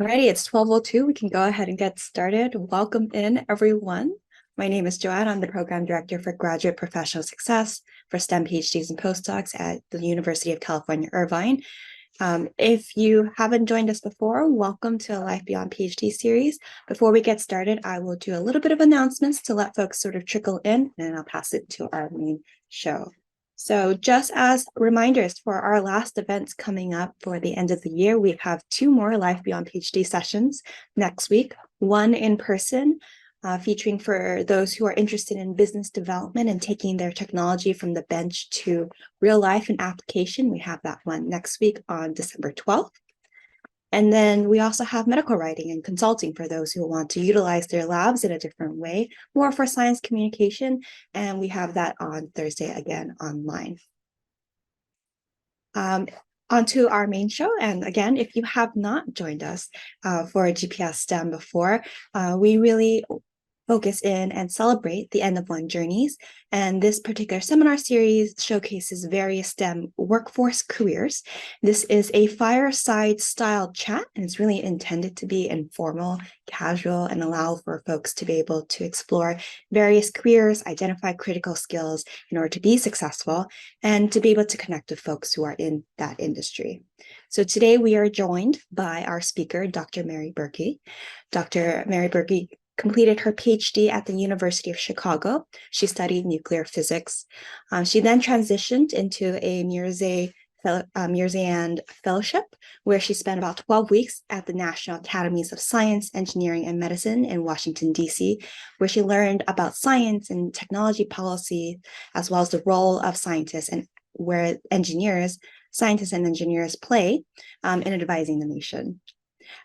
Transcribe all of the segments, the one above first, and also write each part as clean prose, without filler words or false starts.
Alrighty, it's 12:02. We can go ahead and get started. Welcome in, everyone. My name is Joanne. I'm the Program Director for Graduate Professional Success for STEM PhDs and postdocs at the University of California, Irvine. If you haven't joined us before, welcome to a Life Beyond PhD series. Before we get started, I will do a little bit of announcements to let folks sort of trickle in, and I'll pass it to our main show. So just as reminders for our last events coming up for the end of the year, we have two more Life Beyond PhD sessions next week, one in person, featuring for those who are interested in business development and taking their technology from the bench to real life and application. We have that one next week on December 12th. And then we also have medical writing and consulting for those who want to utilize their labs in a different way, more for science communication. And we have that on Thursday again online. Onto our main show. And again, if you have not joined us for GPS STEM before, we really focus in and celebrate the end of one journeys. And this particular seminar series showcases various STEM workforce careers. This is a fireside style chat, and it's really intended to be informal, casual, and allow for folks to be able to explore various careers, identify critical skills in order to be successful, and to be able to connect with folks who are in that industry. So today we are joined by our speaker, Dr. Mary Berkey. Dr. Mary Berkey completed her PhD at the University of Chicago. She studied nuclear physics. She then transitioned into a Mirzayan Fellowship, where she spent about 12 weeks at the National Academies of Science, Engineering, and Medicine in Washington, D.C., where she learned about science and technology policy, as well as the role of scientists and where scientists and engineers play in advising the nation.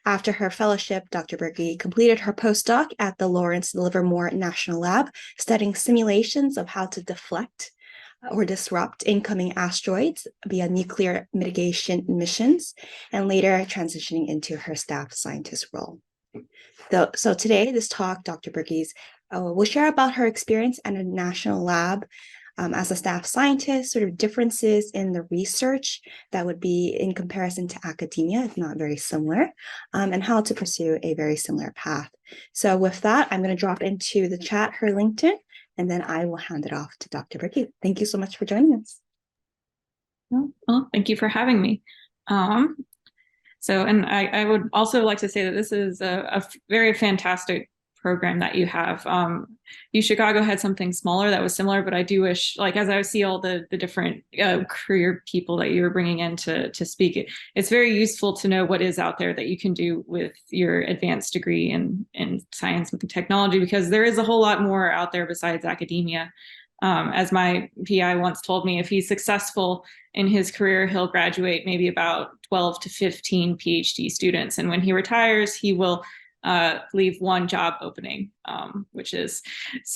After her fellowship, Dr. Berkey completed her postdoc at the Lawrence Livermore National Lab, studying simulations of how to deflect or disrupt incoming asteroids via nuclear mitigation missions, and later transitioning into her staff scientist role. So today, this talk, Dr. Berkey will share about her experience at a national lab as a staff scientist, sort of differences in the research that would be in comparison to academia, if not very similar, and how to pursue a very similar path. So with that, I'm going to drop into the chat her LinkedIn, and then I will hand it off to Dr. Berkey. Thank you so much for joining us. Well, thank you for having me. And I would also like to say that this is a very fantastic program that you have. Chicago had something smaller that was similar, but I do wish, like, as I see all the different career people that you were bringing in to speak, it's very useful to know what is out there that you can do with your advanced degree in science and technology, because there is a whole lot more out there besides academia. As my PI once told me, if he's successful in his career, he'll graduate maybe about 12 to 15 PhD students. And when he retires, he will leave one job opening, which is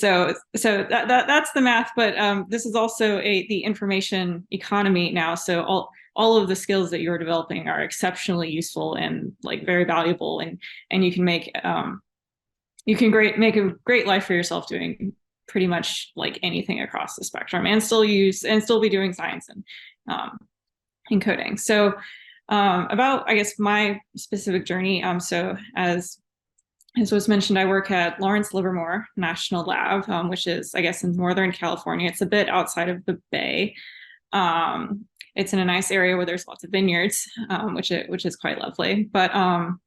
that's the math. But this is also the information economy now. So all of the skills that you're developing are exceptionally useful and like very valuable, and you can make a great life for yourself doing pretty much like anything across the spectrum, and still be doing science and coding. So about, I guess, my specific journey. So as was mentioned, I work at Lawrence Livermore National Lab, which is, I guess, in Northern California. It's a bit outside of the Bay. It's in a nice area where there's lots of vineyards, which is quite lovely. But I'm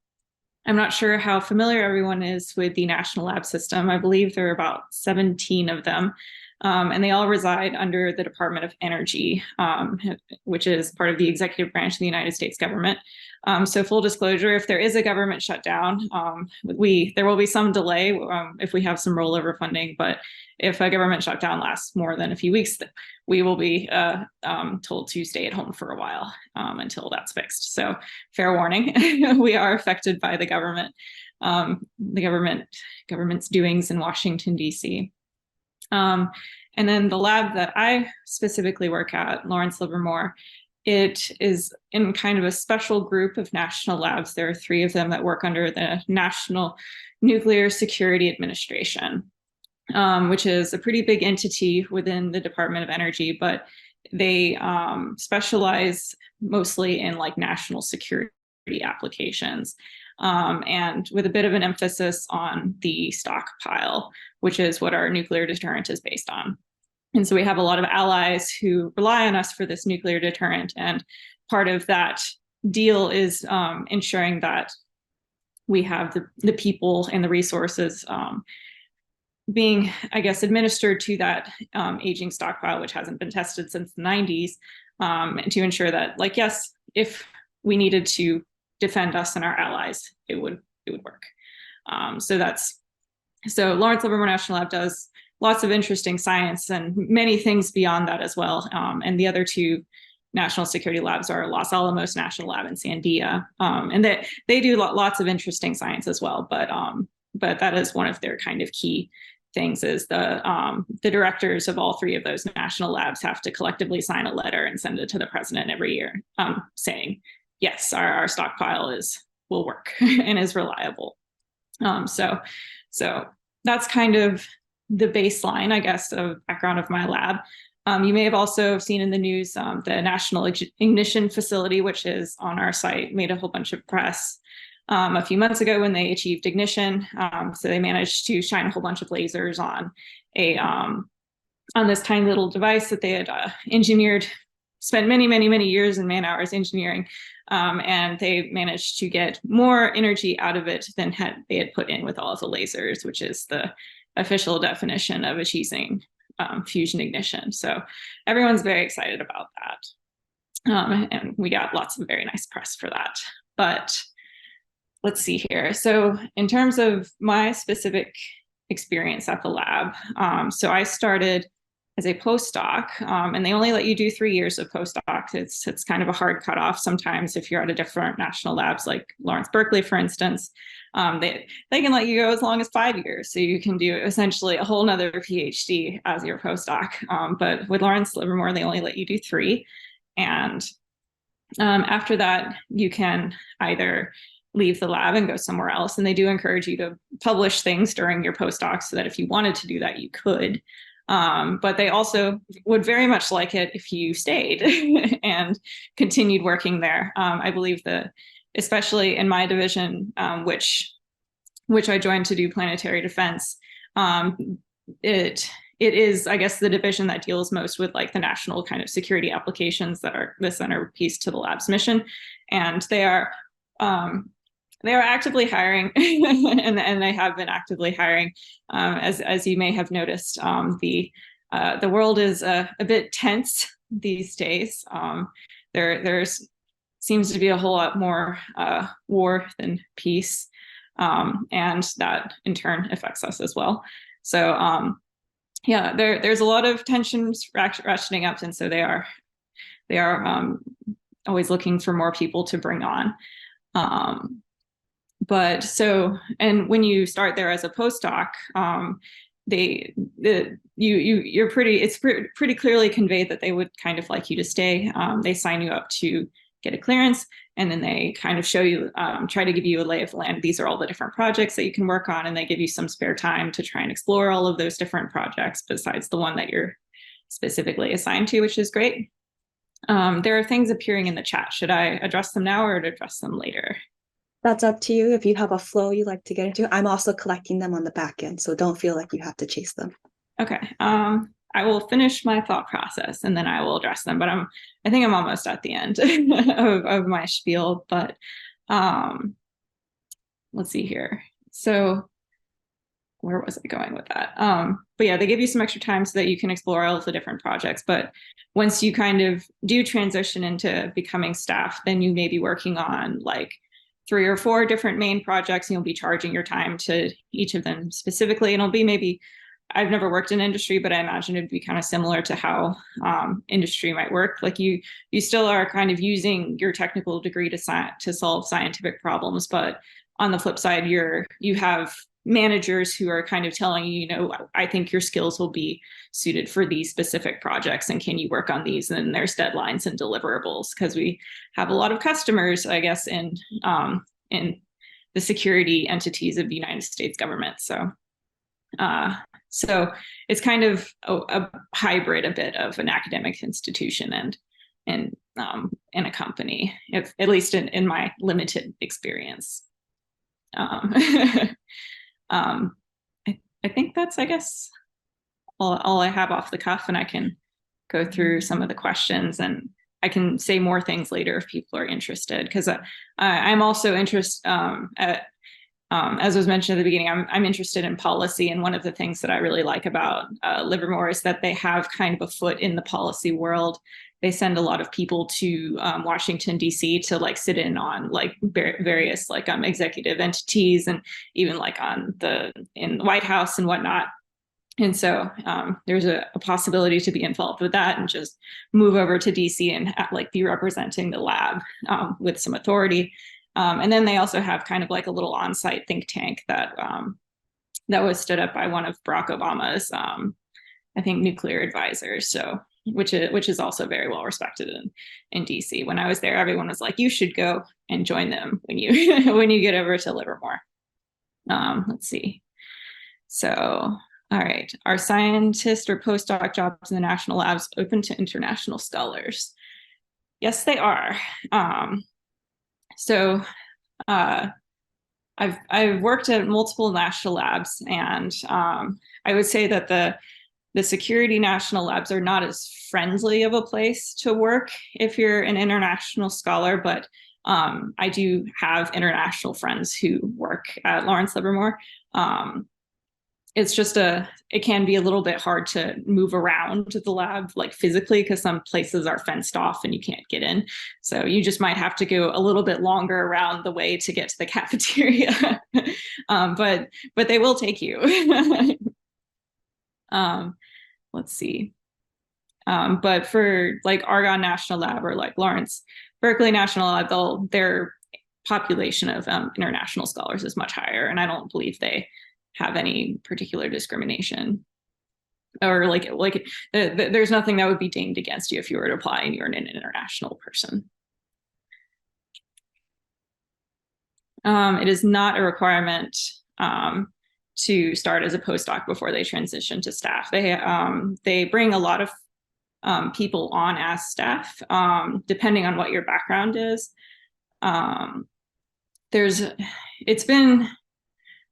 not sure how familiar everyone is with the National Lab System. I believe there are about 17 of them, and they all reside under the Department of Energy, which is part of the executive branch of the United States government. So full disclosure, if there is a government shutdown, there will be some delay if we have some rollover funding. But if a government shutdown lasts more than a few weeks, we will be told to stay at home for a while until that's fixed. So fair warning, we are affected by the government's doings in Washington, D.C. And then the lab that I specifically work at, Lawrence Livermore, it is in kind of a special group of national labs. There are 3 of them that work under the National Nuclear Security Administration, which is a pretty big entity within the Department of Energy, but they specialize mostly in like national security applications. and with a bit of an emphasis on the stockpile, which is what our nuclear deterrent is based on. And so we have a lot of allies who rely on us for this nuclear deterrent. And part of that deal is ensuring that we have the people and the resources being, I guess, administered to that aging stockpile, which hasn't been tested since the 90s, and to ensure that, like, yes, if we needed to defend us and our allies, it would work. So Lawrence Livermore National Lab does lots of interesting science and many things beyond that as well. And the other two national security labs are Los Alamos National Lab and Sandia, and they do lots of interesting science as well. But that is one of their kind of key things, is the directors of all three of those national labs have to collectively sign a letter and send it to the president every year, saying, yes, our stockpile will work and is reliable. So that's kind of the baseline, I guess, of background of my lab. You may have also seen in the news the National Ignition Facility, which is on our site, made a whole bunch of press a few months ago when they achieved ignition. So they managed to shine a whole bunch of lasers on this tiny little device that they had engineered, spent many years and man hours engineering, and they managed to get more energy out of it than they had put in with all of the lasers, which is the official definition of achieving fusion ignition. So everyone's very excited about that. And we got lots of very nice press for that. But let's see here. So in terms of my specific experience at the lab, so I started as a postdoc, and they only let you do 3 years of postdoc. It's kind of a hard cutoff sometimes if you're at a different national labs, like Lawrence Berkeley, for instance. They can let you go as long as 5 years, so you can do essentially a whole nother PhD as your postdoc. But with Lawrence Livermore, they only let you do 3, and after that, you can either leave the lab and go somewhere else, and they do encourage you to publish things during your postdoc, so that if you wanted to do that, you could. But they also would very much like it if you stayed and continued working there. I believe that, especially in my division, which I joined to do planetary defense, it is, I guess, the division that deals most with like the national kind of security applications that are the centerpiece to the lab's mission, and they are actively hiring, and they have been actively hiring. As you may have noticed, the world is a bit tense these days. There's seems to be a whole lot more war than peace, and that in turn affects us as well. So yeah, there's a lot of tensions ratcheting up, and so they are always looking for more people to bring on. But so, and when you start there as a postdoc, it's pretty clearly conveyed that they would kind of like you to stay. They sign you up to get a clearance, and then they kind of show you, try to give you a lay of the land. These are all the different projects that you can work on, and they give you some spare time to try and explore all of those different projects besides the one that you're specifically assigned to, which is great. There are things appearing in the chat. Should I address them now or address them later? That's up to you. If you have a flow you like to get into, I'm also collecting them on the back end, so don't feel like you have to chase them. Okay. I will finish my thought process and then I will address them, but I think I'm almost at the end of my spiel, but let's see here. So where was I going with that? But yeah, they give you some extra time so that you can explore all of the different projects. But once you kind of do transition into becoming staff, then you may be working on like 3 or 4 different main projects, and you'll be charging your time to each of them specifically. And it'll be maybe, I've never worked in industry, but I imagine it'd be kind of similar to how industry might work. Like you still are kind of using your technical degree to solve scientific problems, but on the flip side, you have managers who are kind of telling you, I think your skills will be suited for these specific projects, and can you work on these? And there's deadlines and deliverables, because we have a lot of customers, I guess, in the security entities of the United States government. So it's kind of a hybrid, a bit of an academic institution and a company, at least in my limited experience. Um, um, I think that's, I guess, all I have off the cuff, and I can go through some of the questions, and I can say more things later if people are interested, because I'm also interested, as was mentioned at the beginning, I'm interested in policy. And one of the things that I really like about Livermore is that they have kind of a foot in the policy world. They send a lot of people to Washington, D.C. to like sit in on like various like executive entities, and even like in the White House and whatnot. And so there's a possibility to be involved with that and just move over to DC and like be representing the lab with some authority. And then they also have kind of like a little on-site think tank that that was stood up by one of Barack Obama's, I think, nuclear advisors. So which is also very well respected in DC. When I was there, everyone was like, "You should go and join them when you when you get over to Livermore." Let's see. So. All right. Are scientist or postdoc jobs in the national labs open to international scholars? Yes, they are. So I've worked at multiple national labs, and I would say that the security national labs are not as friendly of a place to work if you're an international scholar, but I do have international friends who work at Lawrence Livermore. It's just it can be a little bit hard to move around the lab like physically, because some places are fenced off and you can't get in. So you just might have to go a little bit longer around the way to get to the cafeteria. But they will take you. Let's see. But for like Argonne National Lab or like Lawrence Berkeley National Lab, their population of international scholars is much higher, and I don't believe they have any particular discrimination, or like there's nothing that would be dinged against you if you were to apply and you're an international person. It is not a requirement to start as a postdoc before they transition to staff. They bring a lot of people on as staff, depending on what your background is.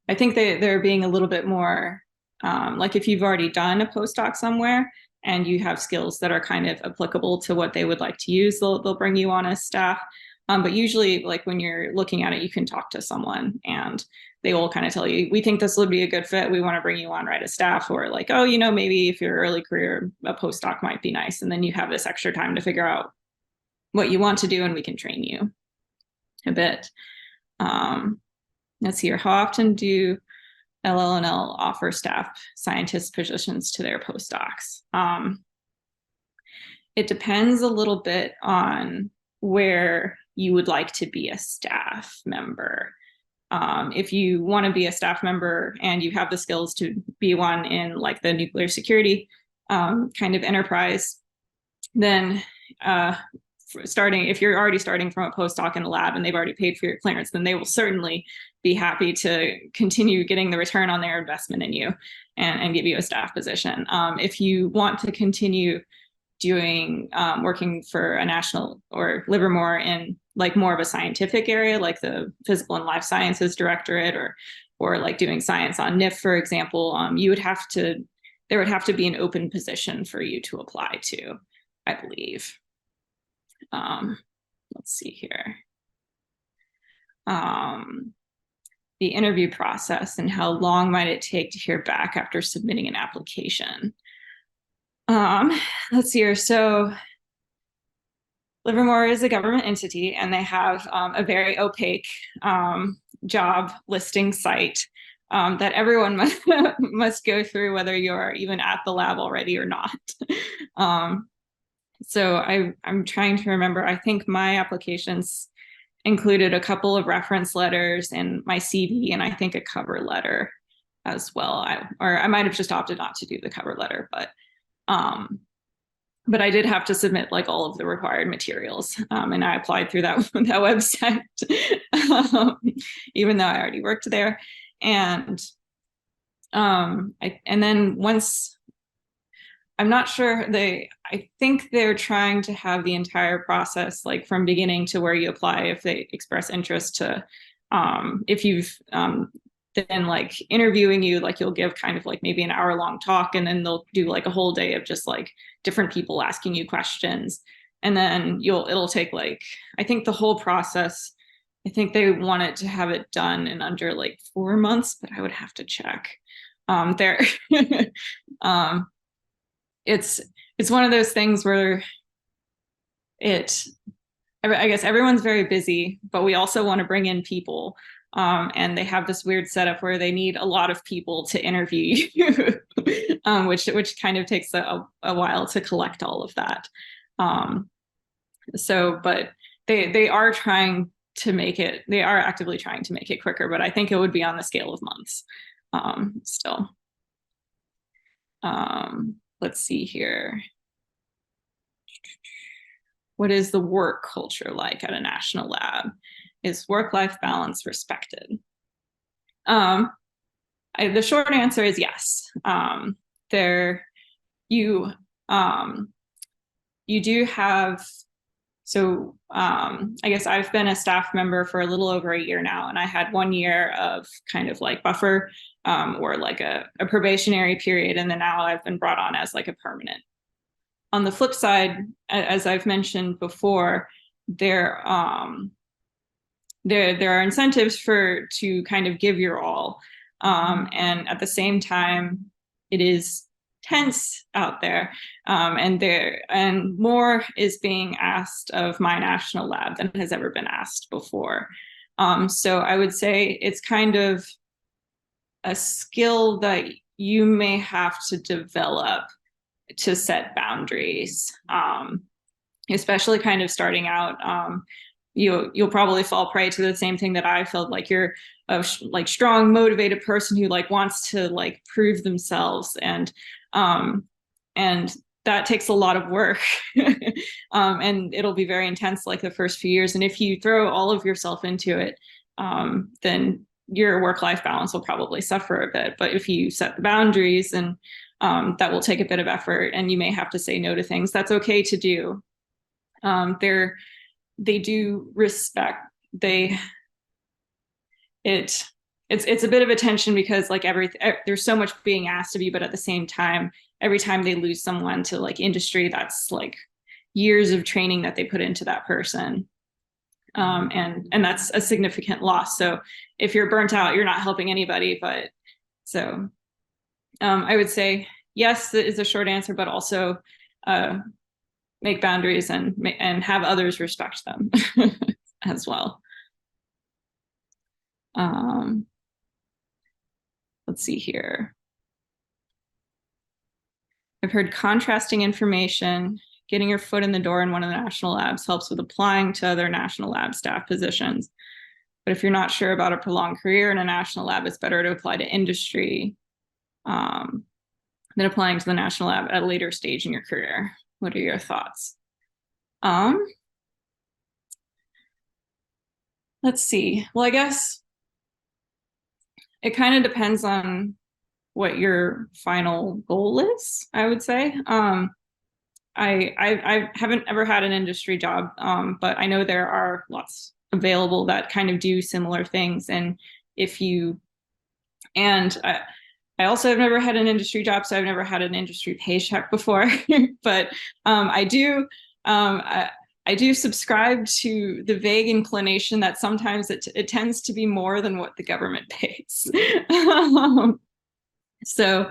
I think they're being a little bit more like, if you've already done a postdoc somewhere and you have skills that are kind of applicable to what they would like to use, they'll bring you on as staff. But usually, like when you're looking at it, you can talk to someone and they will kind of tell you, "We think this would be a good fit. We want to bring you on right as staff," or like, "Oh, maybe if you're early career, a postdoc might be nice." And then you have this extra time to figure out what you want to do, and we can train you a bit. Let's see here. How often do LLNL offer staff scientist positions to their postdocs? It depends a little bit on where you would like to be a staff member. If you want to be a staff member and you have the skills to be one in like the nuclear security kind of enterprise, then if you're already starting from a postdoc in a lab and they've already paid for your clearance, then they will certainly be happy to continue getting the return on their investment in you and give you a staff position. If you want to continue doing working for a national or Livermore in like more of a scientific area, like the Physical and Life Sciences Directorate, or like doing science on NIF, for example, there would have to be an open position for you to apply to, I believe. Let's see here. The interview process and how long might it take to hear back after submitting an application? Let's see here. So Livermore is a government entity, and they have a very opaque job listing site that everyone must go through, whether you're even at the lab already or not. So I'm trying to remember. I think my applications included a couple of reference letters and my CV, and I think a cover letter as well. I might have just opted not to do the cover letter, but I did have to submit like all of the required materials, and I applied through that website, even though I already worked there. And then once, I'm not sure, I think they're trying to have the entire process like from beginning to where you apply, if they express interest, to if you've then like interviewing you, like you'll give kind of like maybe an hour-long talk, and then they'll do like a whole day of just like different people asking you questions. And then it'll take like, I think the whole process, I think they wanted to have it done in under like 4 months, but I would have to check. There, it's one of those things where I guess everyone's very busy, but we also want to bring in people. And they have this weird setup where they need a lot of people to interview you, which kind of takes a while to collect all of that. But they are trying to make it, they are actively trying to make it quicker, but I think it would be on the scale of months still. Let's see here. What is the work culture like at a national lab? Is work-life balance respected? The short answer is yes. You do have, so I guess I've been a staff member for a little over a year now, and I had 1 year of kind of like buffer or like a probationary period, and then now I've been brought on as like a permanent. On the flip side, as I've mentioned before, there are incentives to kind of give your all, and at the same time, it is tense out there, and more is being asked of my national lab than has ever been asked before. So I would say it's kind of a skill that you may have to develop to set boundaries, especially kind of starting out. You'll probably fall prey to the same thing that I felt, like you're a like strong, motivated person who like wants to like prove themselves, and that takes a lot of work, and it'll be very intense like the first few years. And if you throw all of yourself into it, then your work-life balance will probably suffer a bit. But if you set the boundaries, and that will take a bit of effort, and you may have to say no to things. That's okay to do. They do respect. It's a bit of a tension, because like there's so much being asked of you, but at the same time, every time they lose someone to like industry, that's like years of training that they put into that person. And that's a significant loss. So if you're burnt out, you're not helping anybody. But so I would say yes is a short answer, but also make boundaries and have others respect them as well. Let's see here. I've heard contrasting information, getting your foot in the door in one of the national labs helps with applying to other national lab staff positions. But if you're not sure about a prolonged career in a national lab, it's better to apply to industry than applying to the national lab at a later stage in your career. What are your thoughts? Let's see. Well, I guess it kind of depends on what your final goal is, I would say. I haven't ever had an industry job, but I know there are lots available that kind of do similar things. And I also have never had an industry job, so I've never had an industry paycheck before. But I do subscribe to the vague inclination that sometimes it tends to be more than what the government pays. So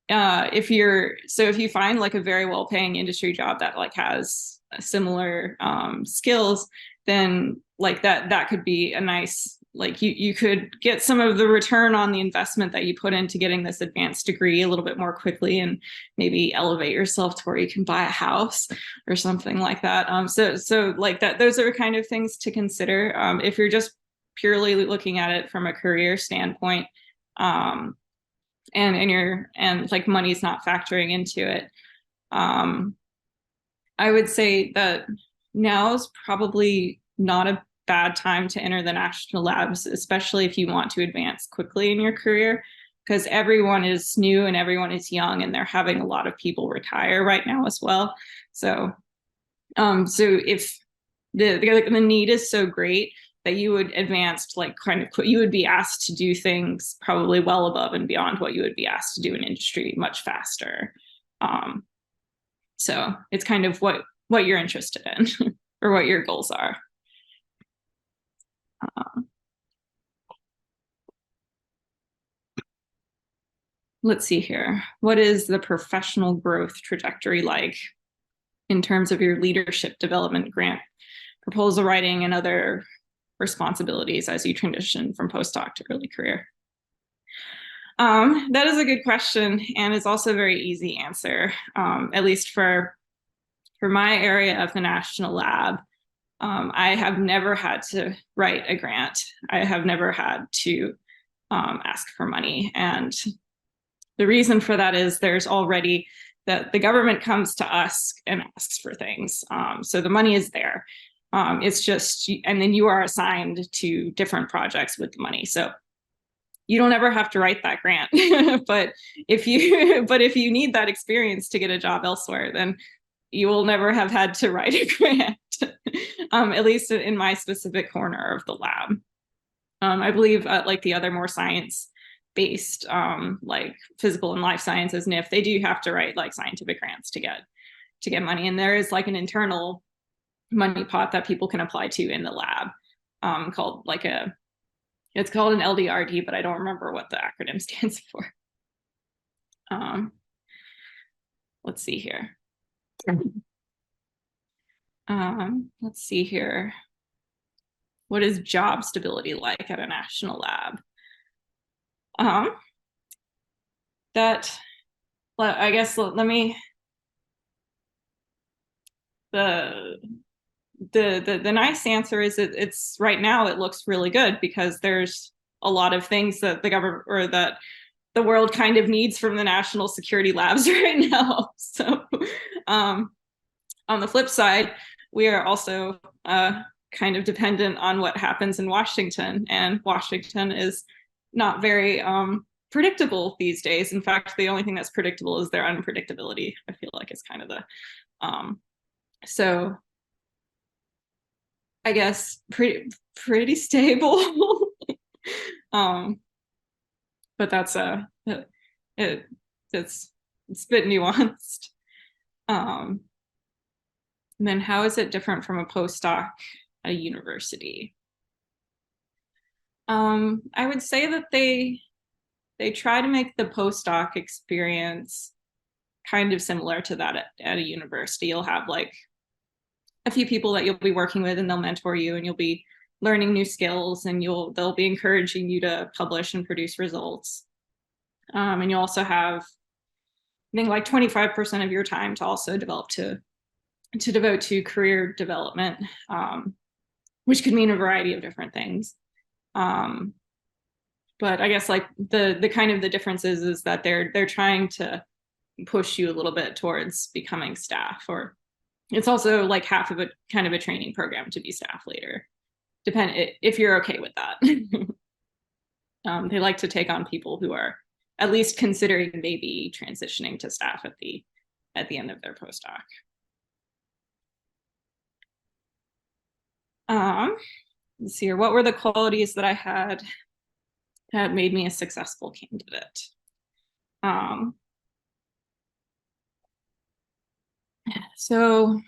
if you find like a very well-paying industry job that like has similar skills, then like that could be a nice, like you could get some of the return on the investment that you put into getting this advanced degree a little bit more quickly, and maybe elevate yourself to where you can buy a house or something like that. So like that, those are kind of things to consider if you're just purely looking at it from a career standpoint. And like money's not factoring into it. I would say that now is probably not a bad time to enter the national labs, especially if you want to advance quickly in your career, because everyone is new and everyone is young, and they're having a lot of people retire right now as well. So if the need is so great, that you would advance, like kind of you would be asked to do things probably well above and beyond what you would be asked to do in industry much faster. So it's kind of what you're interested in or what your goals are. Let's see here. What is the professional growth trajectory like in terms of your leadership development, grant proposal writing, and other responsibilities as you transition from postdoc to early career? That is a good question, and it's also a very easy answer, at least for my area of the National Lab. I have never had to write a grant. I have never had to ask for money. And the reason for that is there's already that the government comes to us and asks for things. So the money is there. It's just, and then you are assigned to different projects with the money. So you don't ever have to write that grant. but if you need that experience to get a job elsewhere, then you will never have had to write a grant, at least in my specific corner of the lab. I believe like the other more science-based, like physical and life sciences, NIF, they do have to write like scientific grants to get money. And there is like an internal money pot that people can apply to in the lab, called like it's called an LDRD, but I don't remember what the acronym stands for. Let's see here. Let's see here. What is job stability like at a national lab? I guess let me. The nice answer is it's right now it looks really good because there's a lot of things that the government or that the world kind of needs from the national security labs right now. So on the flip side, we are also kind of dependent on what happens in Washington, and Washington is not very predictable these days. In fact, the only thing that's predictable is their unpredictability. I feel like it's kind of the so I guess pretty stable. But that's it's a bit nuanced. And then how is it different from a postdoc at a university? I would say that they try to make the postdoc experience kind of similar to that at a university. You'll have like a few people that you'll be working with, and they'll mentor you, and you'll be learning new skills, and they'll be encouraging you to publish and produce results. And you'll also have, I think, like 25% of your time to also develop to devote to career development, which could mean a variety of different things. But I guess like the kind of the difference is that they're trying to push you a little bit towards becoming staff, or it's also like half of a kind of a training program to be staff later, depend if you're okay with that. They like to take on people who are at least considering maybe transitioning to staff at the end of their postdoc. Let's see here. What were the qualities that I had that made me a successful candidate? So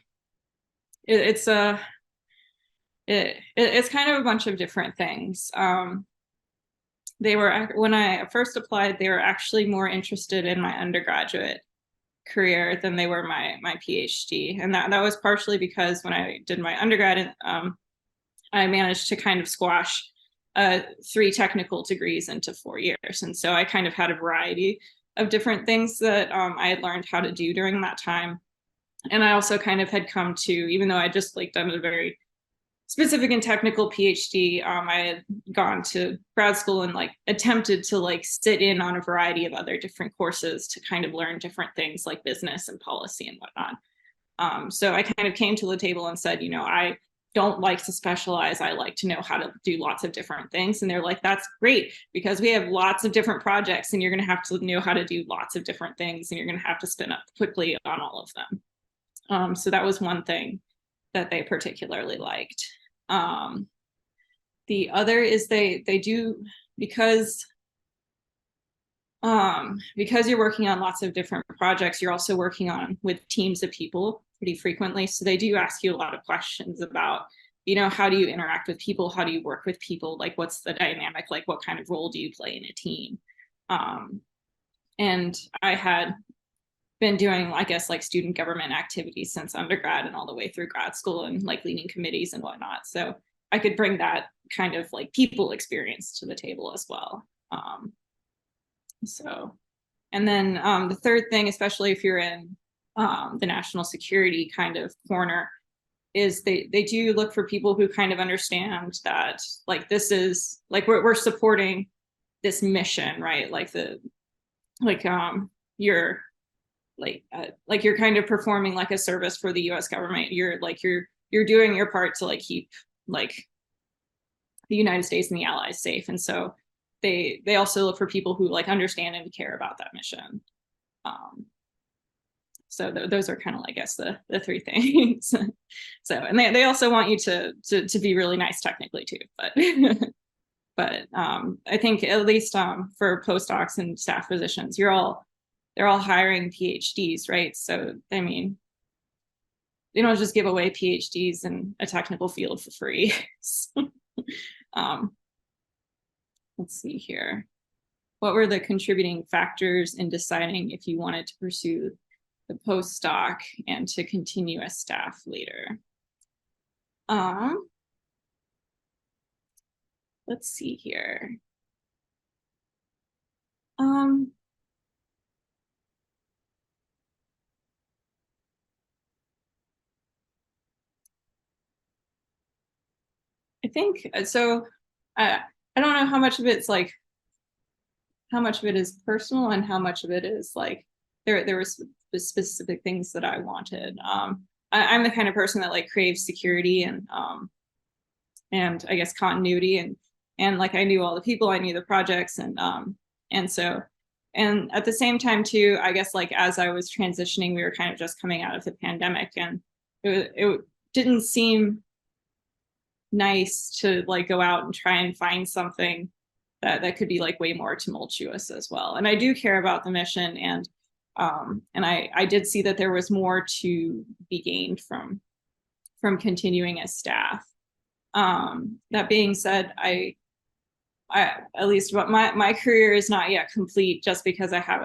it's kind of a bunch of different things. They were, when I first applied, they were actually more interested in my undergraduate career than they were my PhD, and that was partially because when I did my undergrad, I managed to kind of squash 3 technical degrees into 4 years, and so I kind of had a variety of different things that I had learned how to do during that time. And I also kind of had come to, even though I just like done a very specific and technical PhD, I had gone to grad school and like attempted to like sit in on a variety of other different courses to kind of learn different things like business and policy and whatnot. So I kind of came to the table and said, I don't like to specialize. I like to know how to do lots of different things. And they're like, that's great, because we have lots of different projects and you're going to have to know how to do lots of different things, and you're going to have to spin up quickly on all of them. So that was one thing that they particularly liked. The other is they do, because you're working on lots of different projects, you're also working on with teams of people pretty frequently. So they do ask you a lot of questions about, how do you interact with people? How do you work with people? Like, what's the dynamic? Like, what kind of role do you play in a team? And I had been doing, I guess, like student government activities since undergrad and all the way through grad school, and like leading committees and whatnot. So I could bring that kind of like people experience to the table as well. And then the third thing, especially if you're in the national security kind of corner, is they do look for people who kind of understand that, like, this is like we're supporting this mission, right? Like you're you're kind of performing like a service for the U.S. government. You're doing your part to like keep like the United States and the allies safe. And so they also look for people who like understand and care about that mission. So those are kind of, I guess, the three things. So, and they also want you to be really nice technically too, but but I think at least for postdocs and staff positions, they're all hiring PhDs, right? So I mean, they don't just give away PhDs in a technical field for free. So, let's see here. What were the contributing factors in deciding if you wanted to pursue the postdoc and to continue as staff later? Let's see here. I think so. I don't know how much of it's like, how much of it is personal and how much of it is like there were specific things that I wanted. I'm the kind of person that like craves security and I guess continuity, and like I knew all the people, I knew the projects, and so, and at the same time too, I guess like as I was transitioning, we were kind of just coming out of the pandemic, and it didn't seem nice to like go out and try and find something that could be like way more tumultuous as well. And I do care about the mission, and I did see that there was more to be gained from continuing as staff. That being said, I at least my career is not yet complete just because I have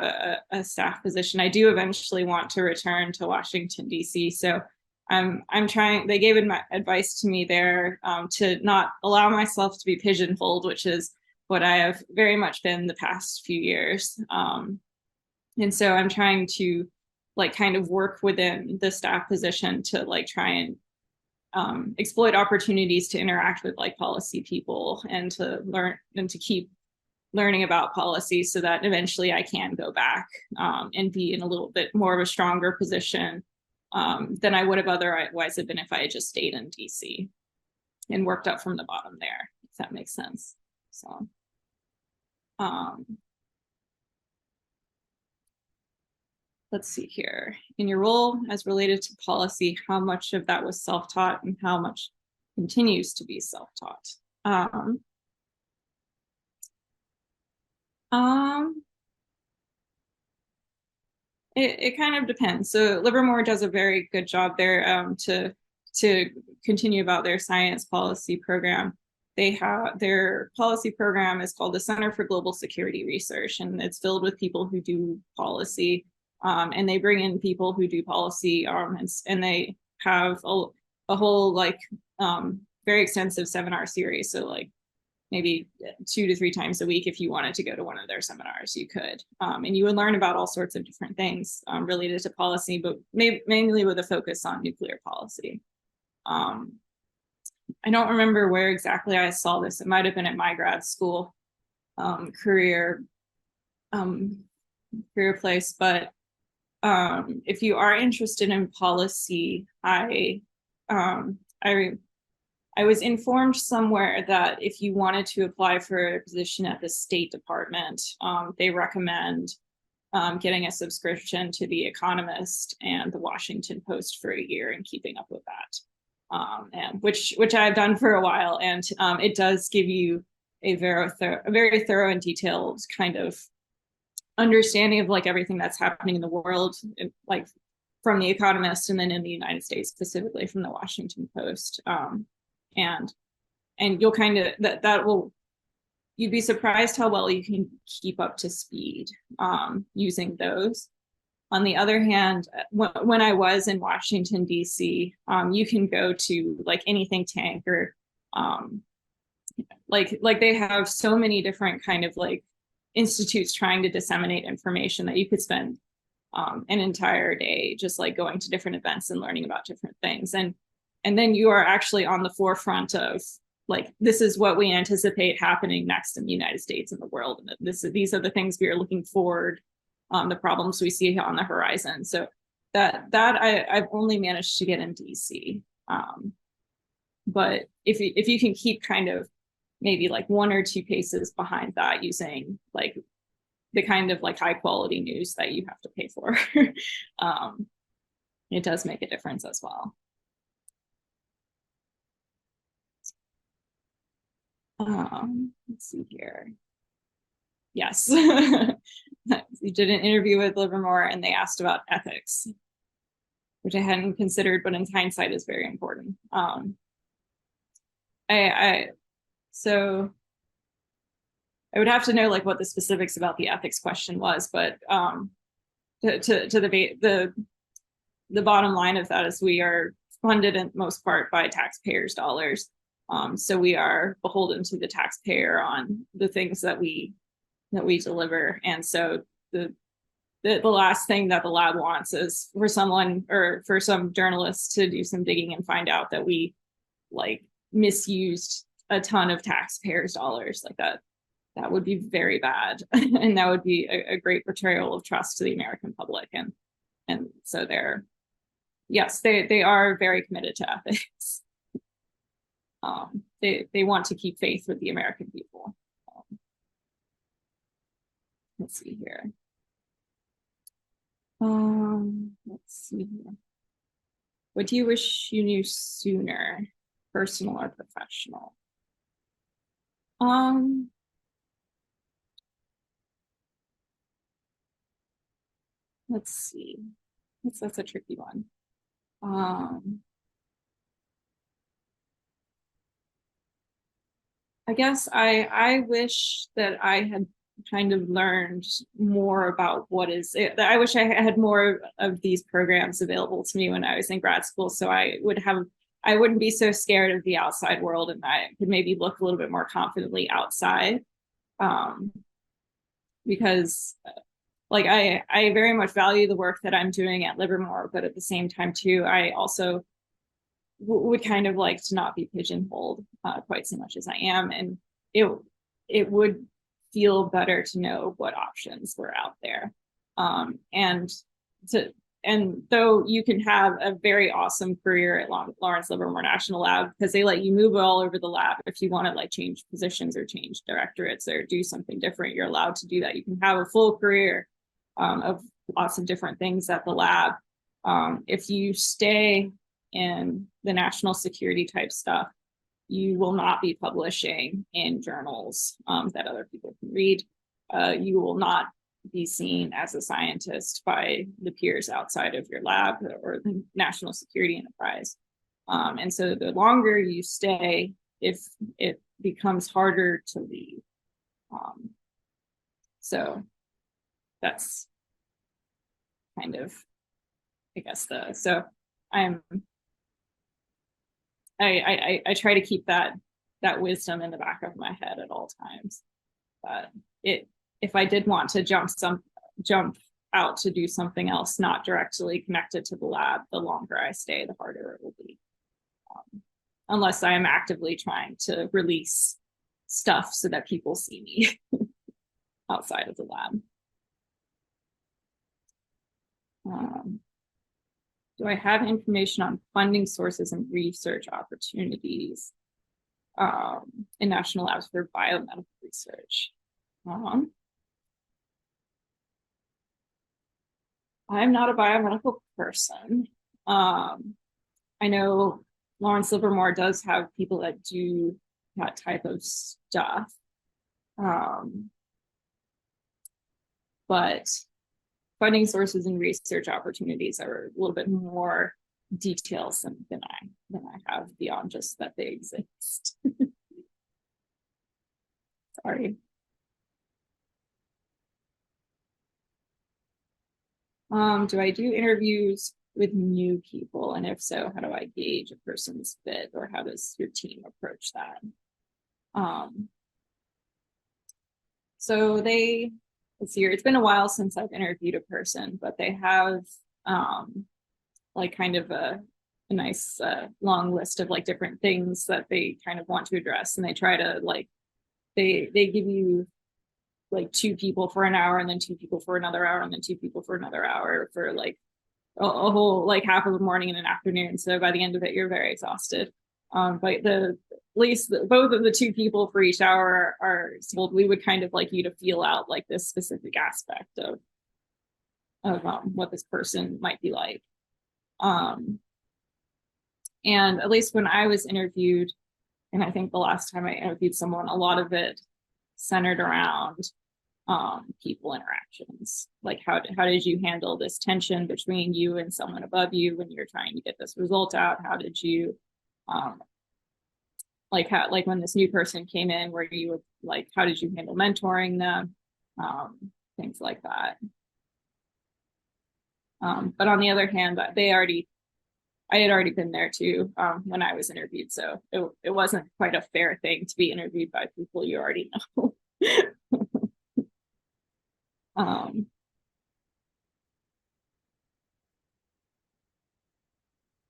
a staff position. I do eventually want to return to Washington, D.C. So I'm trying, they gave advice to me there to not allow myself to be pigeonholed, which is what I have very much been the past few years. And so I'm trying to like kind of work within the staff position to like try and exploit opportunities to interact with like policy people and to learn and to keep learning about policy, so that eventually I can go back and be in a little bit more of a stronger position than I would have otherwise have been if I had just stayed in DC and worked up from the bottom there, if that makes sense. So let's see here. In your role as related to policy, how much of that was self-taught and how much continues to be self-taught? It kind of depends. So Livermore does a very good job there to continue about their science policy program. They have their policy program is called the Center for Global Security Research, and it's filled with people who do policy. And they bring in people who do policy, and they have a whole like very extensive seminar series. So like maybe 2 to 3 times a week, if you wanted to go to one of their seminars, you could. And you would learn about all sorts of different things related to policy, but mainly with a focus on nuclear policy. I don't remember where exactly I saw this. It might have been at my grad school career place, but if you are interested in policy, I was informed somewhere that if you wanted to apply for a position at the State Department, they recommend getting a subscription to The Economist and The Washington Post for a year and keeping up with that. and which I've done for a while, and it does give you a very thorough and detailed kind of understanding of like everything that's happening in the world, like from The Economist, and then in the United States specifically from the Washington Post, and you'll kind of that will, you'd be surprised how well you can keep up to speed using those. On the other hand, when I was in Washington, D.C., you can go to like any think tank or like they have so many different kind of like institutes trying to disseminate information that you could spend an entire day just like going to different events and learning about different things. And then you are actually on the forefront of like, this is what we anticipate happening next in the United States and the world. And these are the things we are looking forward, the problems we see on the horizon. So I've only managed to get in DC. But if you can keep kind of maybe like one or two paces behind that using like the kind of like high quality news that you have to pay for, it does make a difference as well. Let's see here. Yes. We did an interview with Livermore and they asked about ethics, which I hadn't considered, but in hindsight is very important. So I would have to know like what the specifics about the ethics question was, but to the bottom line of that is we are funded in most part by taxpayers' dollars. So we are beholden to the taxpayer on the things that we deliver. And so the last thing that the lab wants is for someone or for some journalists to do some digging and find out that we like misused a ton of taxpayers' dollars like that. That would be very bad. And that would be a great betrayal of trust to the American public. And so they are very committed to ethics. They want to keep faith with the American people. Let's see here. Let's see here. What do you wish you knew sooner, personal or professional? Let's see. That's a tricky one. I guess I wish that I had kind of learned more about what is it. I wish I had more of these programs available to me when I was in grad school, so I wouldn't be so scared of the outside world, and I could maybe look a little bit more confidently outside. Because like I very much value the work that I'm doing at Livermore, but at the same time too, I also would kind of like to not be pigeonholed quite so much as I am, and it would feel better to know what options were out there, and though you can have a very awesome career at Lawrence Livermore National Lab because they let you move all over the lab. If you want to like change positions or change directorates or do something different, you're allowed to do that. You can have a full career of lots of different things at the lab. If you stay in the national security type stuff, you will not be publishing in journals that other people can read. You will not be seen as a scientist by the peers outside of your lab or the national security enterprise. And so the longer you stay, if it becomes harder to leave. So that's kind of, I guess, so I try to keep that wisdom in the back of my head at all times. But if I did want to jump out to do something else not directly connected to the lab, the longer I stay, the harder it will be. Unless I am actively trying to release stuff so that people see me outside of the lab. Do I have information on funding sources and research opportunities in national labs for biomedical research? I'm not a biomedical person. I know Lawrence Livermore does have people that do that type of stuff. But funding sources and research opportunities are a little bit more details than I have beyond just that they exist. Sorry. Do I do interviews with new people? And if so, how do I gauge a person's fit, or how does your team approach that? So let's see here, it's been a while since I've interviewed a person, but they have like kind of a nice long list of like different things that they kind of want to address, and they try to like they give you like 2 people for an hour, and then 2 people for another hour, and then 2 people for another hour, for like a whole like half of a morning and an afternoon. So by the end of it, you're very exhausted. But at least both of the 2 people for each hour are told, we would kind of like you to feel out like this specific aspect of what this person might be like. And at least when I was interviewed, and I think the last time I interviewed someone, a lot of it centered around people interactions. Like how did you handle this tension between you and someone above you when you're trying to get this result out? How did you like when this new person came in, where you would like, how did you handle mentoring them? Things like that. But on the other hand, I had already been there too when I was interviewed, so it wasn't quite a fair thing to be interviewed by people you already know.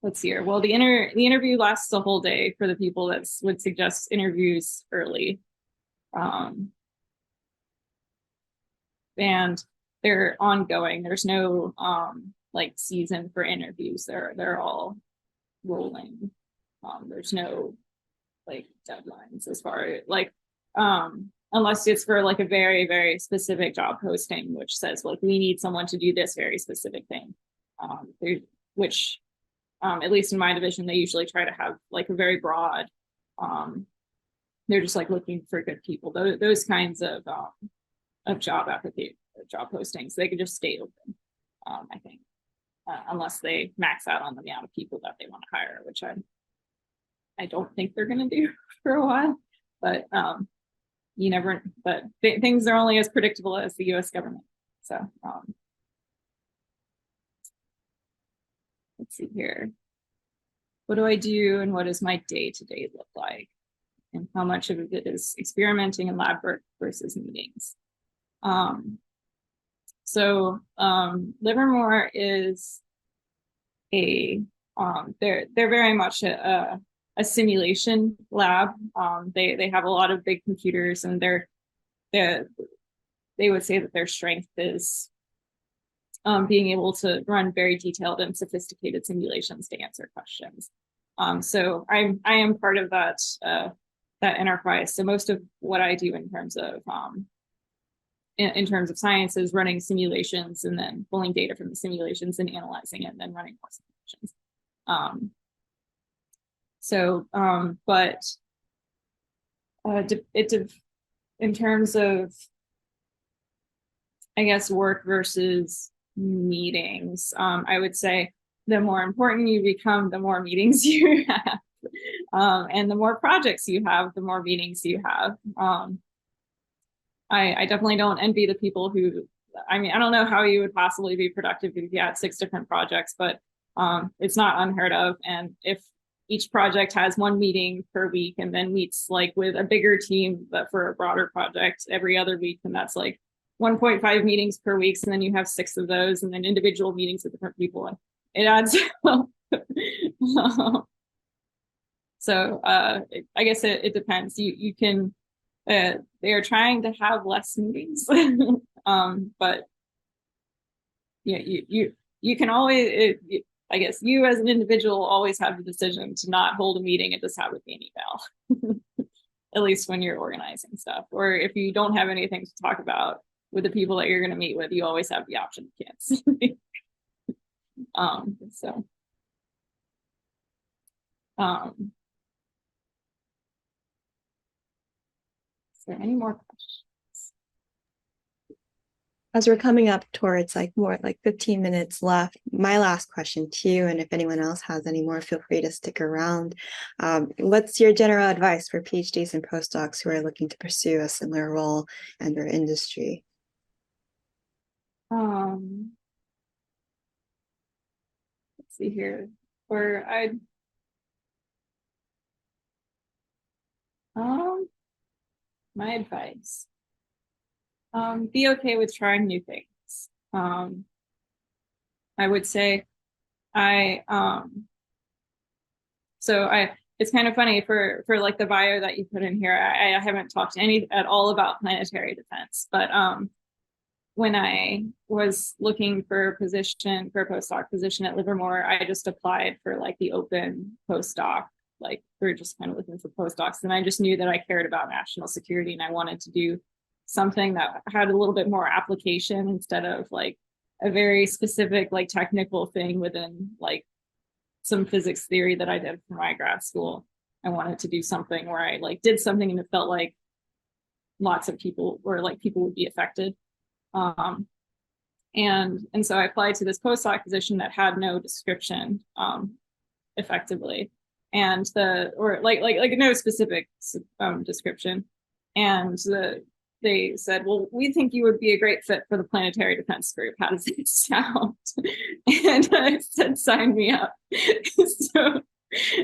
Let's see here. Well, the interview lasts a whole day for the people that would suggest interviews early. And they're ongoing. There's no like season for interviews. They're all rolling. There's no like deadlines as far as like unless it's for like a very, very specific job posting, which says like we need someone to do this very specific thing. Which at least in my division, they usually try to have like a very broad, they're just like looking for good people. Those kinds of job postings, they could just stay open, I think, unless they max out on the amount of people that they want to hire, which I don't think they're going to do for a while. But you never, but things are only as predictable as the US government. So let's see here. What do I do, and what does my day-to-day look like? And how much of it is experimenting and lab work versus meetings? Livermore is they're very much a simulation lab. They have a lot of big computers, and they would say that their strength is being able to run very detailed and sophisticated simulations to answer questions. So I am part of that enterprise. So most of what I do in terms of science is running simulations and then pulling data from the simulations and analyzing it and then running more simulations. In terms of, I guess, work versus meetings, I would say the more important you become, the more meetings you have, and the more projects you have, the more meetings you have. I definitely don't envy the people who, I mean, I don't know how you would possibly be productive if you had 6 different projects, but it's not unheard of. And if each project has 1 meeting per week and then meets like with a bigger team, but for a broader project every other week, then that's like 1.5 meetings per week. And then you have 6 of those, and then individual meetings with different people. And it adds up. So I guess it depends. You can, they are trying to have less meetings, but yeah, you can always, I guess you as an individual always have the decision to not hold a meeting and just have it be an email, at least when you're organizing stuff. Or if you don't have anything to talk about with the people that you're going to meet with, you always have the option to cancel. Is there any more questions? As we're coming up towards like more like 15 minutes left, my last question to you, and if anyone else has any more, feel free to stick around. What's your general advice for PhDs and postdocs who are looking to pursue a similar role in their industry? Let's see here. Or my advice. Be okay with trying new things. I would say it's kind of funny for like the bio that you put in here. I haven't talked any at all about planetary defense, but when I was looking for a position, for a postdoc position at Livermore, I just applied for like the open postdoc. Like we're just kind of looking for postdocs, and I just knew that I cared about national security, and I wanted to do something that had a little bit more application instead of like a very specific like technical thing within like some physics theory that I did for my grad school. I wanted to do something where I like did something and it felt like lots of people, or like people would be affected. And so I applied to this postdoc position that had no description, effectively, and like no specific description. And they said, well, we think you would be a great fit for the planetary defense group. How does it sound? And I said, sign me up.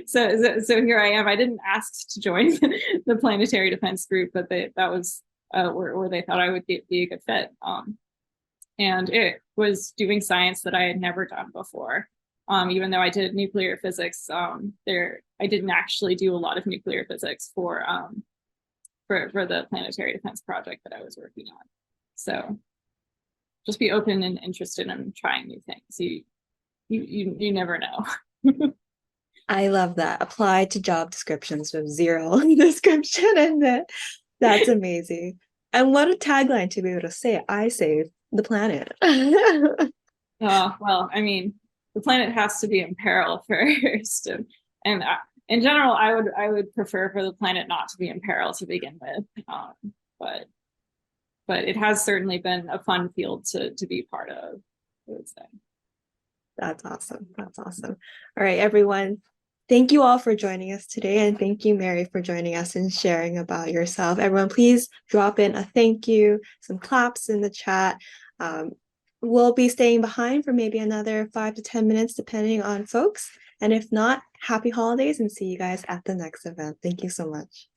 So here I am. I didn't ask to join the planetary defense group, but that was where they thought I would be a good fit. And it was doing science that I had never done before. Even though I did nuclear physics, I didn't actually do a lot of nuclear physics for the planetary defense project that I was working on. So just be open and interested in trying new things. You never know. I love that. Apply to job descriptions with zero description in it. That's amazing. And what a tagline to be able to say, I saved the planet. Well, I mean, the planet has to be in peril first. And in general, I would prefer for the planet not to be in peril to begin with. But it has certainly been a fun field to be part of, I would say. That's awesome. That's awesome. All right, everyone. Thank you all for joining us today. And thank you, Mary, for joining us and sharing about yourself. Everyone, please drop in a thank you, some claps in the chat. We'll be staying behind for maybe another 5 to 10 minutes, depending on folks. And if not, happy holidays and see you guys at the next event. Thank you so much.